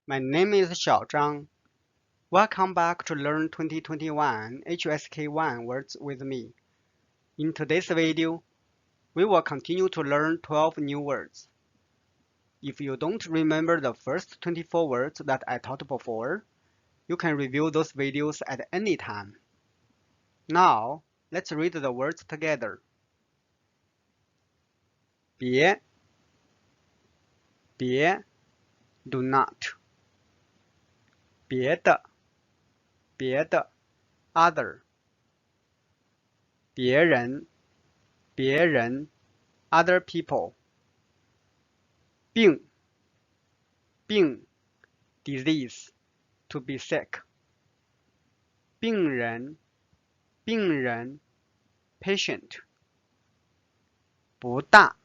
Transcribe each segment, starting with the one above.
My name is Xiao Zhang. Welcome back to Learn 2021 HSK1 words with me. In today's video, we will continue to learn 12 new words. If you don't remember the first 24 words that I taught before, you can review those videos at any time. Now, let's read the words together. 别 do not 别的 other 别人 other people 病 disease to be sick 病人 patient 不大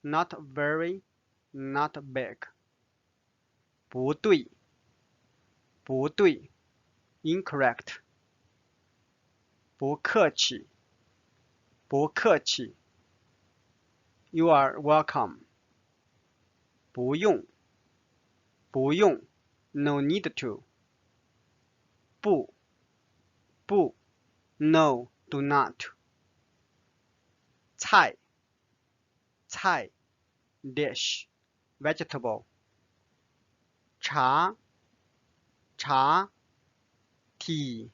not very not big 不对 incorrect 不客气 you are welcome 不用 no need to 不 no do not 菜 dish vegetable 茶 tea.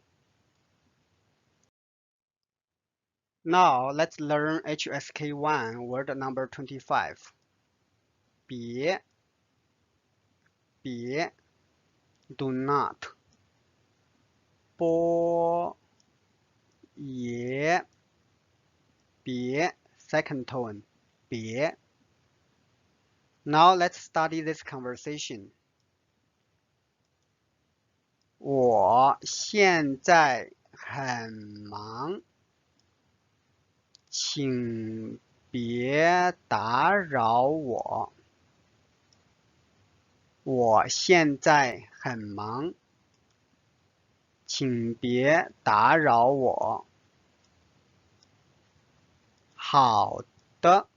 Now let's learn HSK1 word number 25. 别 do not 波也别 second tone 别 Now let's study this conversation. 我现在很忙，请别打扰我。我现在很忙，请别打扰我。好的。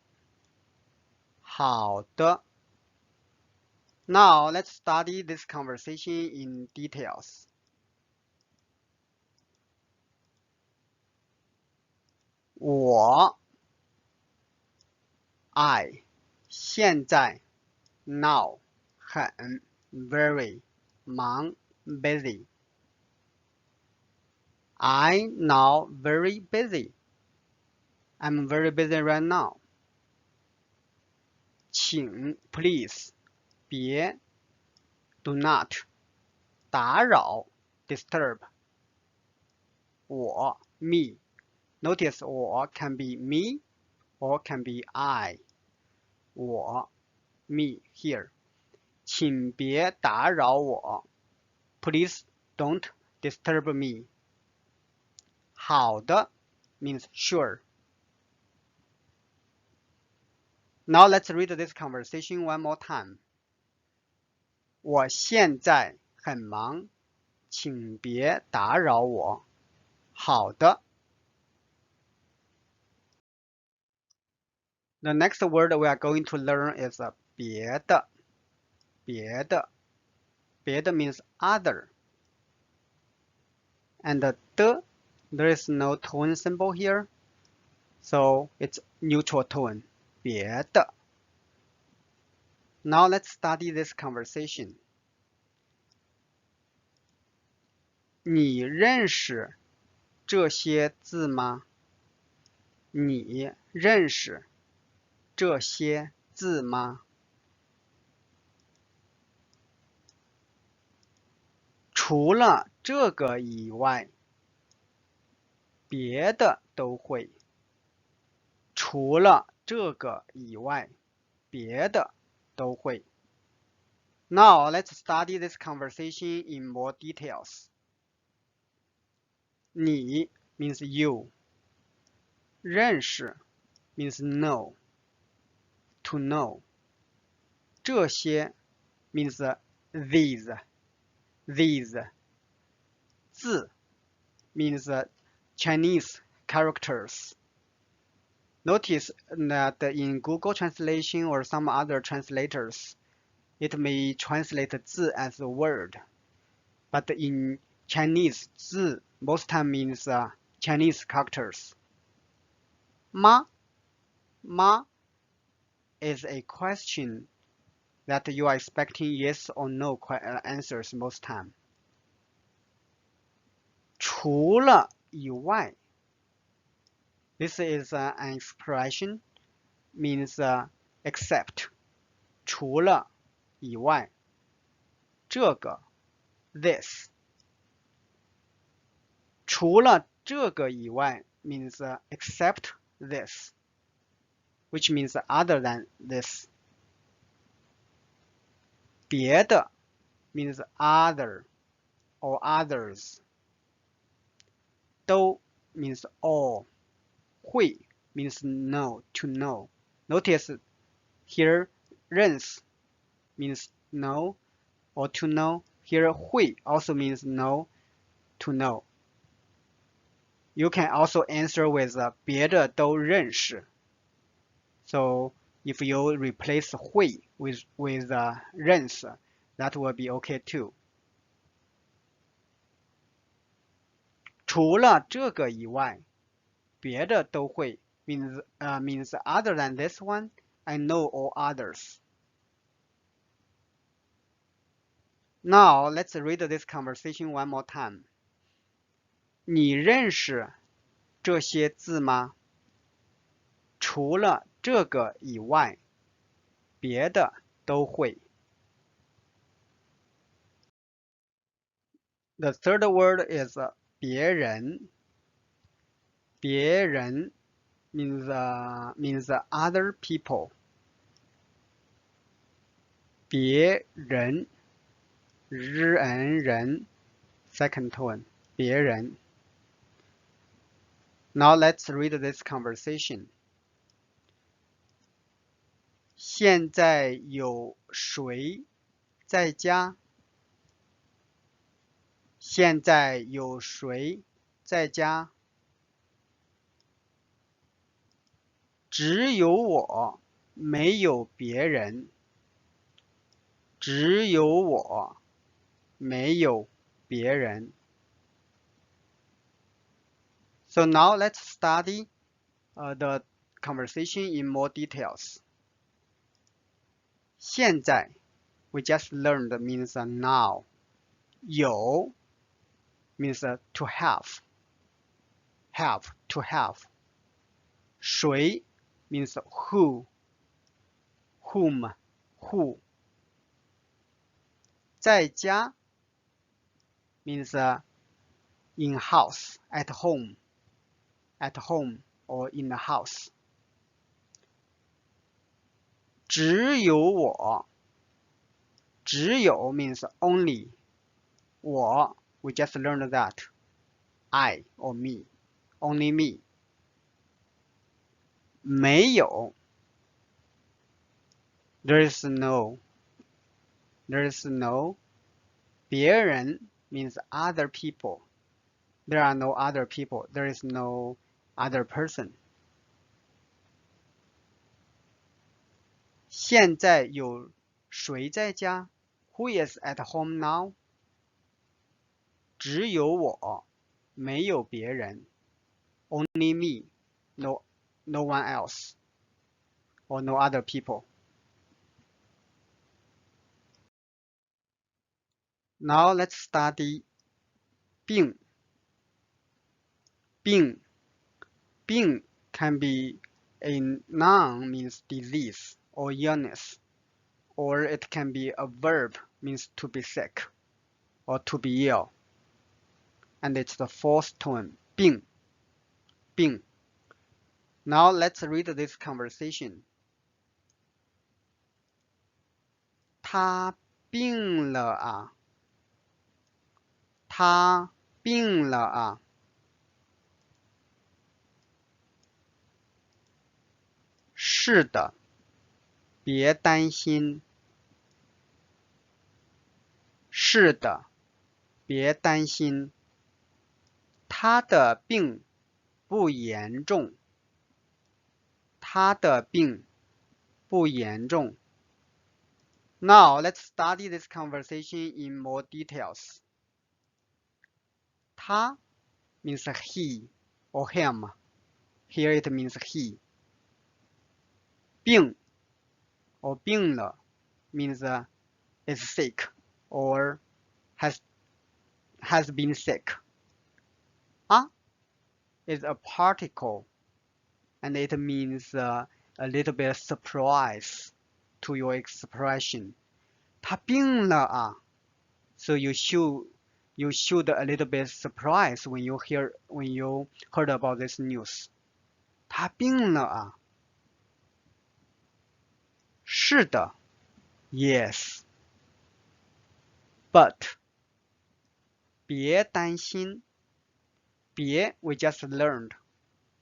Now let's study this conversation in details. 我 I 现在 now 很 very 忙 busy. I now very busy. I'm very busy right now. 请 please 别 do not 打扰 disturb 我 me notice 我 can be me or can be I 我 me here 请别打扰我 please don't disturb me 好的 means sure. Now let's read this conversation one more time. 我现在很忙，请别打扰我。好的。The next word we are going to learn is 别的。别的 means other. And there is no tone symbol here, so it's neutral tone. 别的。Now let's study this conversation. 你认识这些字吗？你认识这些字吗？除了这个以外，别的都会。除了这个以外，别的都会。Now let's study this conversation in more details. 你 means you. 认识 means know. To know. 这些 means these. 字 means Chinese characters. Notice that in Google Translation or some other translators, it may translate 字 as a word, but in Chinese, 字 most time means Chinese characters. 吗 is a question that you are expecting yes or no answers most time. 除了以外 this is an expression means except 除了以外这个 this 除了这个以外 means except this, which means other than this. 别的 means other or others. 都 means all. 会 means know, to know. Notice here 认识 means know or to know. Here 会 also means know, to know. You can also answer with 别的都认识. So if you replace 会 with 认识, that will be okay too. 除了这个以外别的都会 means other than this one, I know all others. Now let's read this conversation one more time. 你认识这些字吗？除了这个以外，别的都会。The third word is 别人。别人 means other people. 别人 人 second tone 别人。Now let's read this conversation. 现在有谁在家？现在有谁在家？只有我，没有别人。只有我，没有别人。So now let's study the conversation in more details. 现在 we just learned means now. 有 means to have. To have. 谁 means who. Whom. Who. 在家 means in house, at home. At home or in the house. 只有我只有 means only. 我 we just learned that. I or me. Only me. 没有 there is no. There is no. 别人 means other people. There are no other people. There is no other person. 现在有谁在家？ Who is at home now? 只有我，没有别人。Only me, no one else, or no other people. Now let's study 病。病 can be a noun, means disease or illness, or it can be a verb, means to be sick or to be ill. And it's the fourth tone, 病 Now let's read this conversation. 他病了啊。他病了啊。是的，别担心。是的，别担心。他的病不严重。他的病不严重。Now let's study this conversation in more details. 他 means he or him. Here it means he. 病 or 病了 means is sick or has been sick. Is a particle and it means a little bit surprise to your expression. 他病了啊 So you should a little bit surprised when you heard about this news. 他病了啊是的 Yes. But 别担心别 we just learned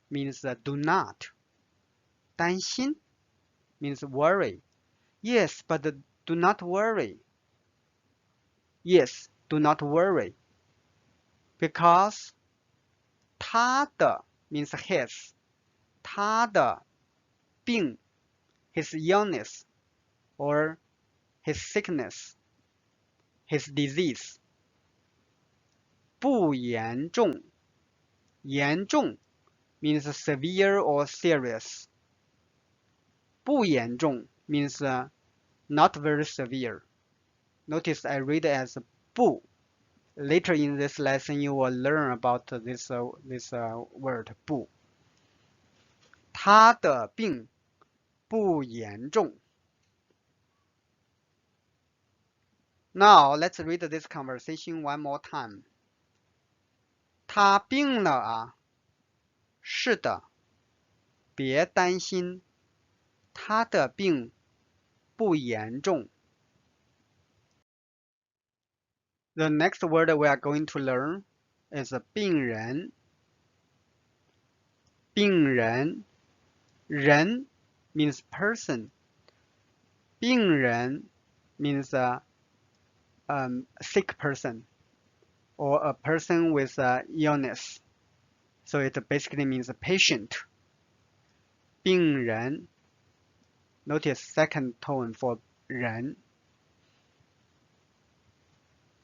means do not. 担心 means worry. Yes, but do not worry. Yes, do not worry. Because 他的 means his. 他的病 his illness or his sickness, his disease. 不严重严重 means severe or serious. 不严重 means not very severe. Notice I read as 不. Later in this lesson you will learn about this word 不。他的病不严重。Now let's read this conversation one more time. 他病了啊是的别担心他的病不严重。The next word we are going to learn is 病人。病人人 means person. 病人 means a sick person or a person with illness. So it basically means a patient. 病人 Notice second tone for 人。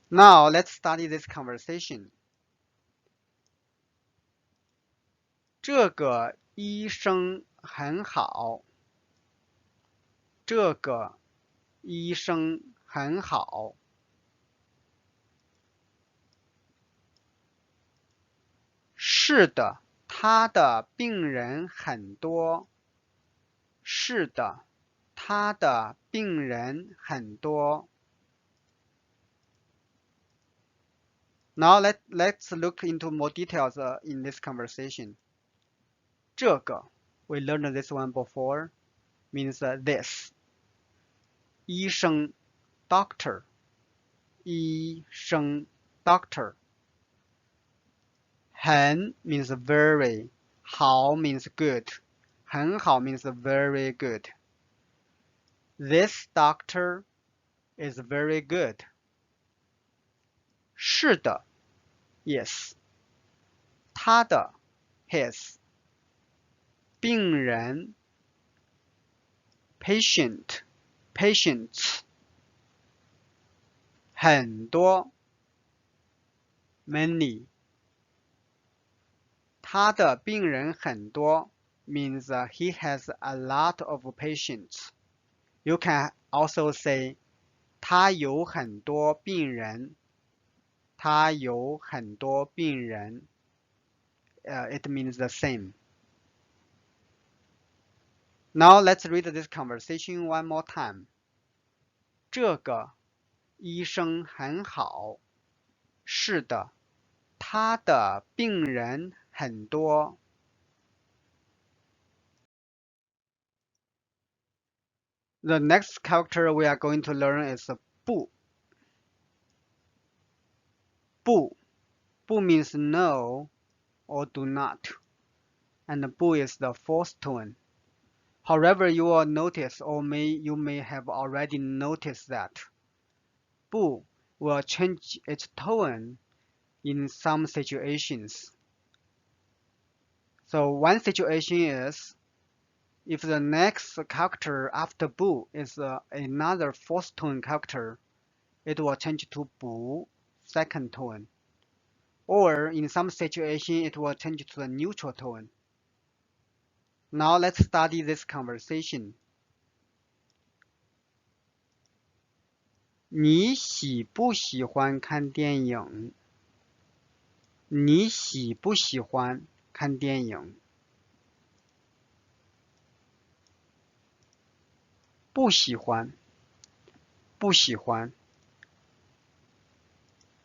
Now let's study this conversation. 这个医生很好。这个医生很好。是的，他的病人很多。是的，他的病人很多。Now let's look into more details in this conversation. 这个 we learned this one before means this. 医生 doctor. 医生 doctor. 很 means very. 好 means good. 很好 means very good. This doctor is very good. 是的 Yes. 他的 his. 病人 patient, patients. 很多 many. 他的病人很多 means he has a lot of patients. You can also say 他有很多病人。他有很多病人。It means the same. Now let's read this conversation one more time. 这个医生很好。是的，他的病人很多。The next character we are going to learn is 不。不 means no or do not, and 不 is the fourth tone. However, you will notice or you may have already noticed that 不 will change its tone in some situations. So one situation is if the next character after 不 is another fourth tone character, it will change to 不 second tone. Or in some situation, it will change to a neutral tone. Now let's study this conversation. 你喜不喜欢看电影？你喜不喜欢看电影？不喜欢，不喜欢。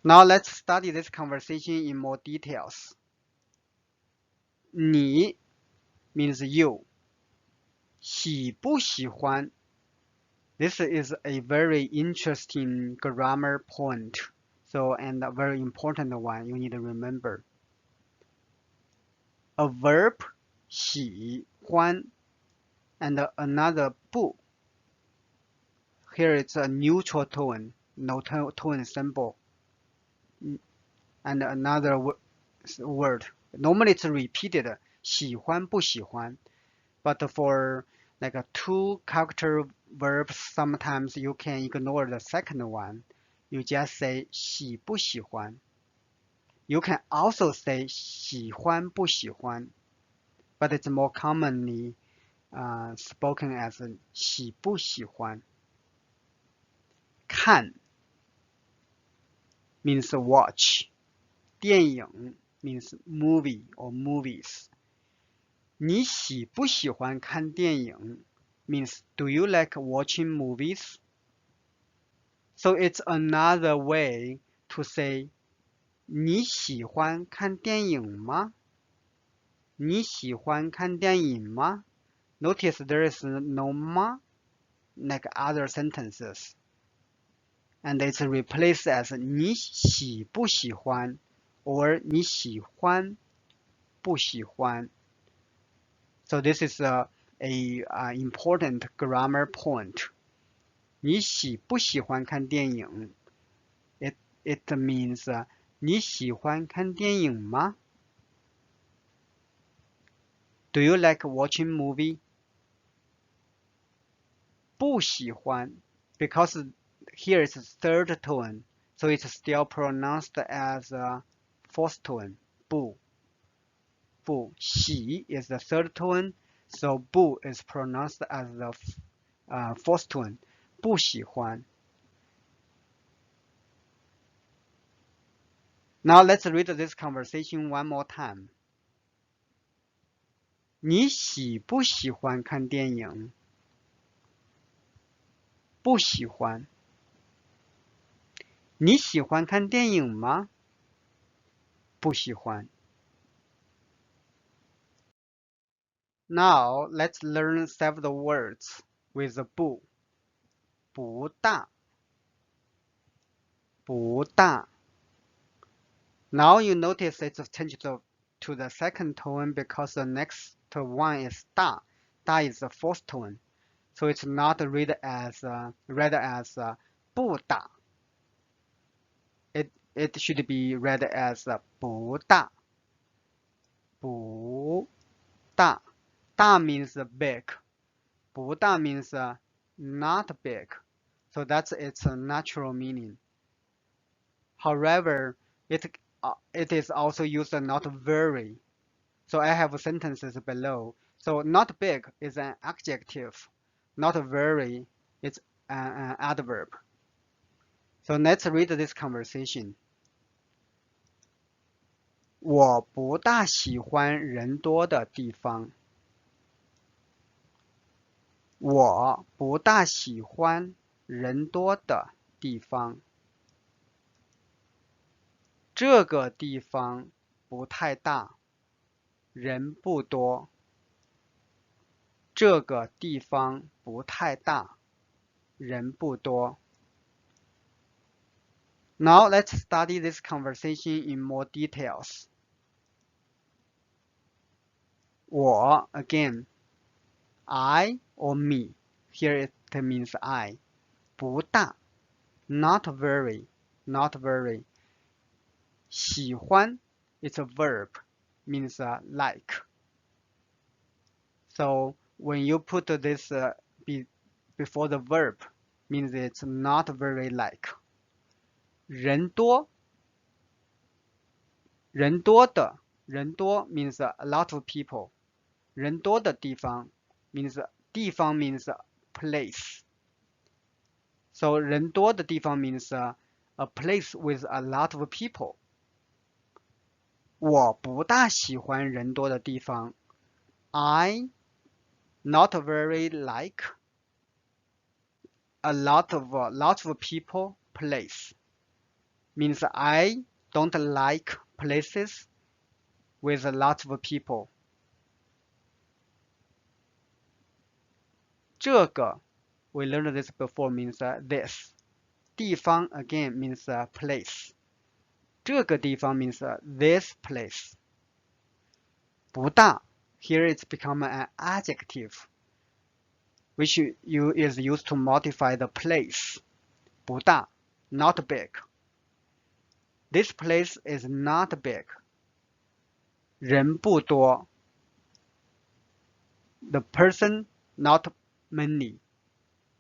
Now let's study this conversation in more details. 你 means you. 喜不喜欢 This is a very interesting grammar point. So, and a very important one you need to remember. A verb 喜欢 and another 不. Here it's a neutral tone, no tone symbol. And another word. Normally it's repeated 喜欢不喜欢. But for like a two character verbs, sometimes you can ignore the second one. You just say 喜不喜欢. You can also say 喜欢不喜欢, but it's more commonly spoken as 喜不喜欢. 看 means watch. 电影 means movie or movies. 你喜不喜欢看电影 means do you like watching movies? So it's another way to say 你喜欢看电影吗？你喜欢看电影吗？ Notice there is no 吗 like other sentences. And it's replaced as 你喜不喜欢 or 你喜欢不喜欢。So this is a important grammar point. 你喜不喜欢看电影 It means 你喜欢看电影吗 Do you like watching movie? 不喜欢 because here is third tone, so it's still pronounced as a fourth tone. 不 喜 is the third tone, so 不 is pronounced as the fourth tone. 不喜欢 Now let's read this conversation one more time. 你喜不喜欢看电影？不喜欢。你喜欢看电影吗？不喜欢。Now let's learn several words with the 不。不大。不大。Now you notice it's changed to the second tone because the next one is 大. 大 is the fourth tone, so it's not read as 不大. It should be read as 不大. 不大. 大 means big. 不大 means not big. So that's its natural meaning. However, it is also used not very. So I have sentences below. So not big is an adjective. Not very is an adverb. So let's read this conversation. 我不大喜欢人多的地方。我不大喜欢人多的地方。这个地方不太大，人不多。这个地方不太大，人不多。Now let's study this conversation in more details. 我 again, I or me. Here it means I. 不大 not very, not very. 喜欢 it's a verb, means like. So when you put this before the verb, means it's not very like. 人多，人多的，人多 means a lot of people. 人多的地方 means 地方 means place. So 人多的地方 means a place with a lot of people. 我不大喜欢人多的地方。I not very like a lot of people place. Means I don't like places with a lot of people. 这个 we learned this before means this. 地方 again means place. 这个地方 means this place. 不大 here it's become an adjective which is used to modify the place. 不大 not big. This place is not big. 人不多 the person not many.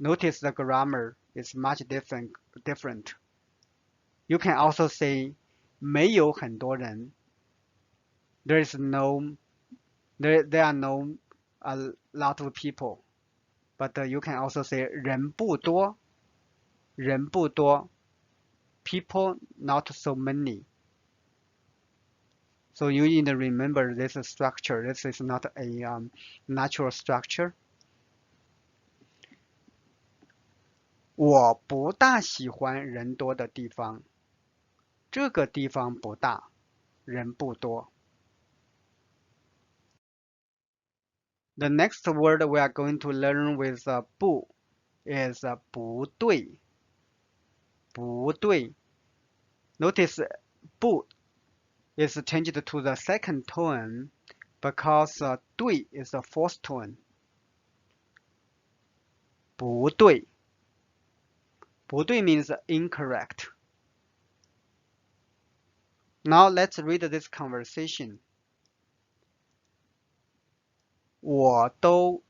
Notice the grammar is much different. You can also say 没有很多人 there are no a lot of people. But you can also say 人不多 people not so many. So you need to remember this structure. This is not a natural structure. 我不大喜欢人多的地方。这个地方不大，人不多。The next word we are going to learn with 不 is 不对。不对。Notice 不 is changed to the second tone because 对 is the fourth tone. 不对。不对 means incorrect. Now let's read this conversation. 我都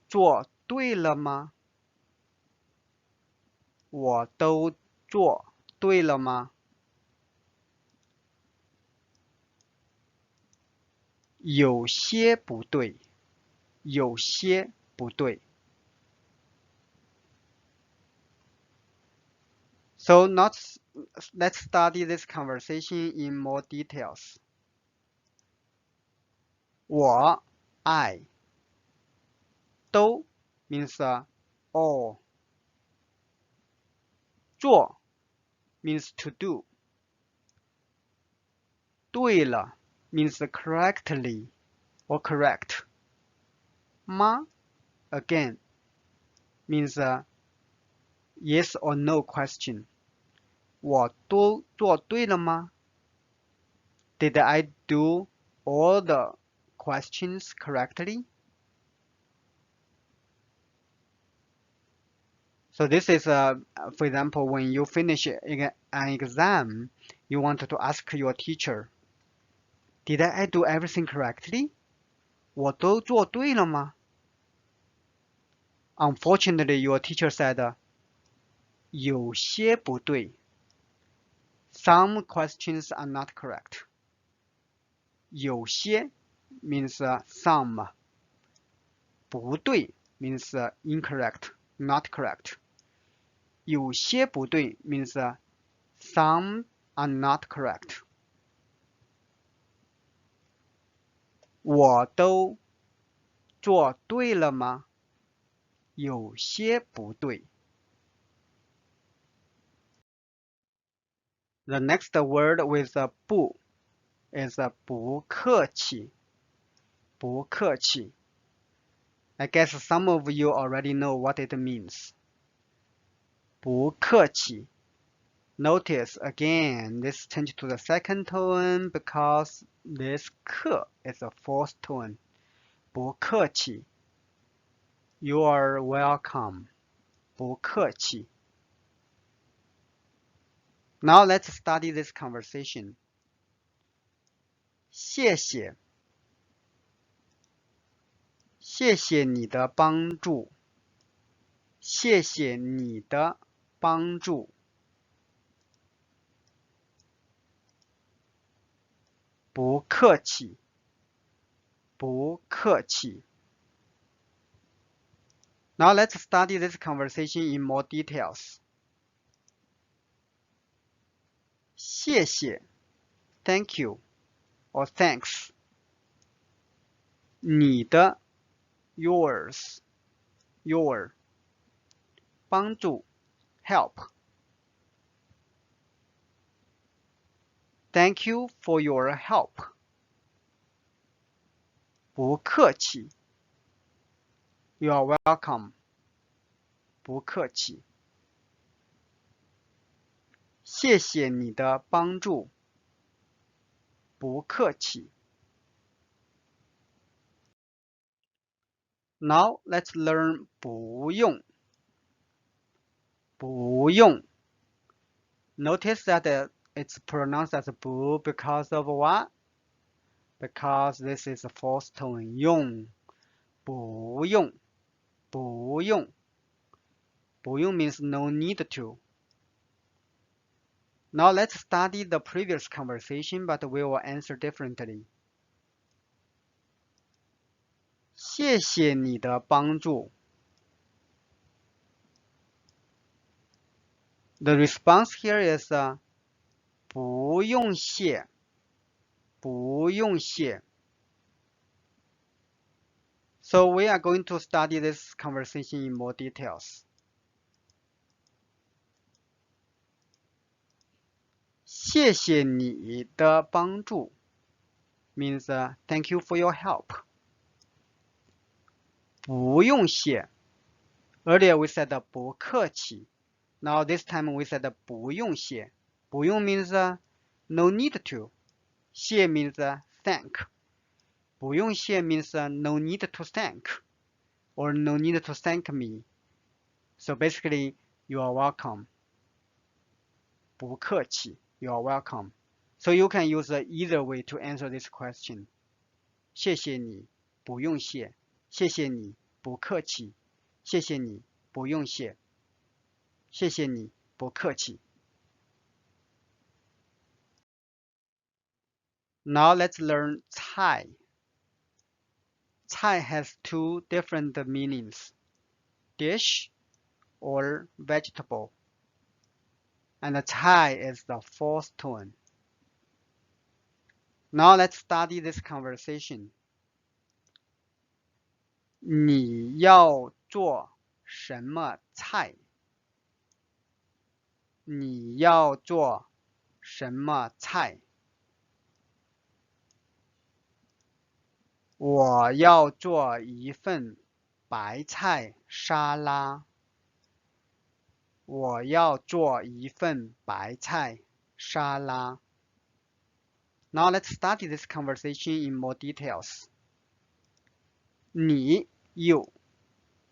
做对了吗？我都做对了吗？有些不对，有些不对。So let's study this conversation in more details. 我 I 都 means all. 做 means to do. 对了 means correctly or correct. 吗 again means yes or no question. 我都做对了吗？ Did I do all the questions correctly? So this is, for example, when you finish an exam, you want to ask your teacher, Did I do everything correctly? 我都做对了吗？ Unfortunately, your teacher said, 有些不对。Some questions are not correct. 有些 means some. 不对 means incorrect, not correct. 有些不对 means some are not correct. 我都做对了吗？有些不对。The next word with 不 is 不客气。不客气。I guess some of you already know what it means. 不客气。Notice again, this change to the second tone because this 客 is a fourth tone. 不客气。You are welcome. 不客气。Now let's study this conversation. 谢谢。谢谢你的帮助，谢谢你的帮助，不客气，不客气。Now let's study this conversation in more details. 谢谢 ，thank you or thanks. 你的 yours, your. 帮助 help. Thank you for your help. 不客气 You are welcome. 不客气。谢谢你的帮助。不客气。Now let's learn 不用。不用。Notice that it's pronounced as 不 because of what? Because this is a fourth tone. 用。不用。不用。不用 means no need to. Now let's study the previous conversation, but we will answer differently. 谢谢你的帮助。The response here is 不用谢，不用谢。So we are going to study this conversation in more details. 谢谢你的帮助 means thank you for your help. 不用谢 Earlier we said 不客气 Now this time we said 不用谢不用 means no need to. 谢 means thank. 不用谢 means no need to thank or no need to thank me. So basically, you are welcome. 不客气 You are welcome. So you can use either way to answer this question. 谢谢你，不用谢。谢谢你，不客气。谢谢你，不用谢。谢谢你，不客气。Now let's learn 菜。菜 has two different meanings. Dish or vegetable. And cai is the fourth tone. Now let's study this conversation. 你要做什么菜？你要做什么菜？我要做一份白菜沙拉。我要做一份白菜沙拉。Now let's study this conversation in more details. 你 you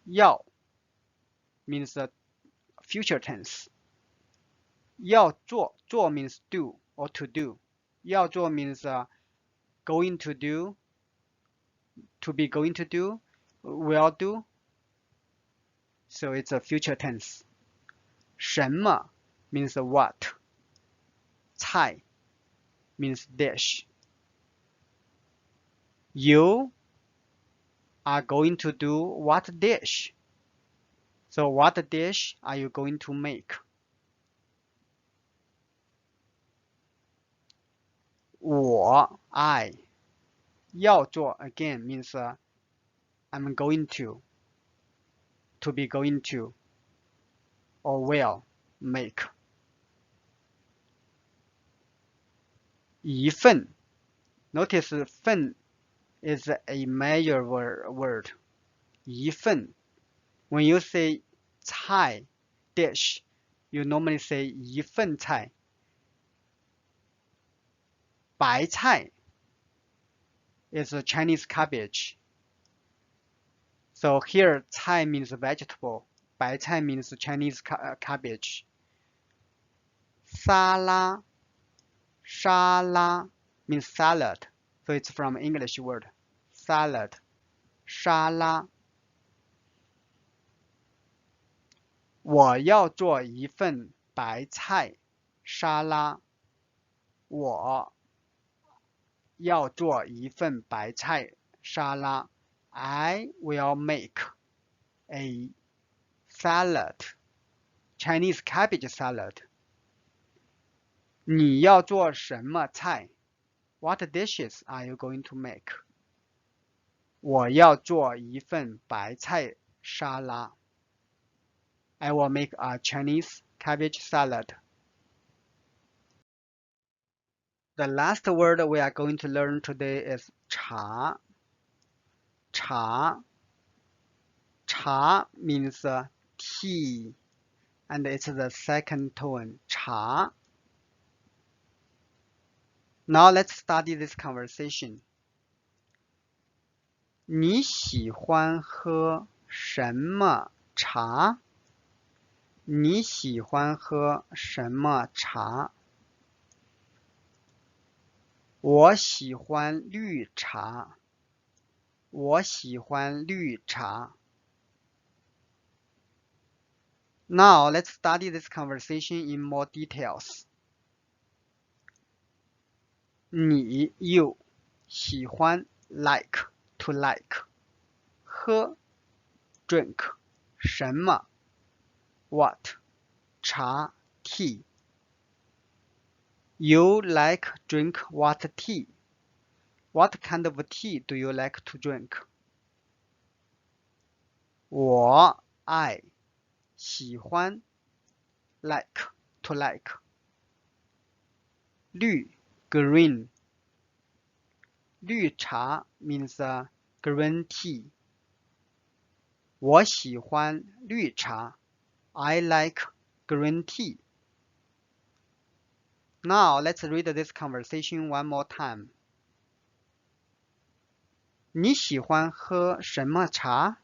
要 means future tense. 要做 means do or to do. 要做 means going to do, to be going to do, will do. So it's a future tense. 什么 means what. 菜 means dish. You are going to do what dish? So what dish are you going to make? 我 I 要做 again means I'm going to be going to, or will make. 一份 notice 份 is a major word. 一份 when you say 菜 dish, you normally say 一份菜。白菜 is a Chinese cabbage. So here 菜 means vegetable. 白菜 means Chinese cabbage. 沙拉 沙拉 means salad. So it's from English word salad. 沙拉。我要做一份白菜沙拉。我要做一份白菜沙拉。I will make a salad, Chinese cabbage salad. 你要做什么菜？ What dishes are you going to make? 我要做一份白菜沙拉。I will make a Chinese cabbage salad. The last word we are going to learn today is 茶. 茶. 茶 means tea, and it's the second tone. 茶. Now let's study this conversation. 你喜欢喝什么茶？你喜欢喝什么茶？我喜欢绿茶。我喜欢绿茶。Now let's study this conversation in more details. 你 you 喜欢 like to like 喝 drink 什么 what 茶 tea. You like drink what tea? What kind of tea do you like to drink? 我 I 喜欢 like to like 绿 green 绿茶 means green tea. 我喜欢绿茶 I like green tea. Now let's read this conversation one more time. 你喜欢喝什么茶？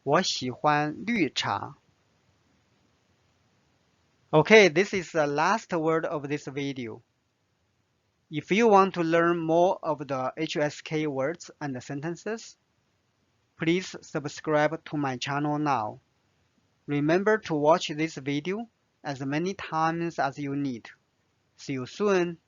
我喜欢绿茶。Okay, this is the last word of this video. If you want to learn more of the HSK words and sentences, please subscribe to my channel now. Remember to watch this video as many times as you need. See you soon.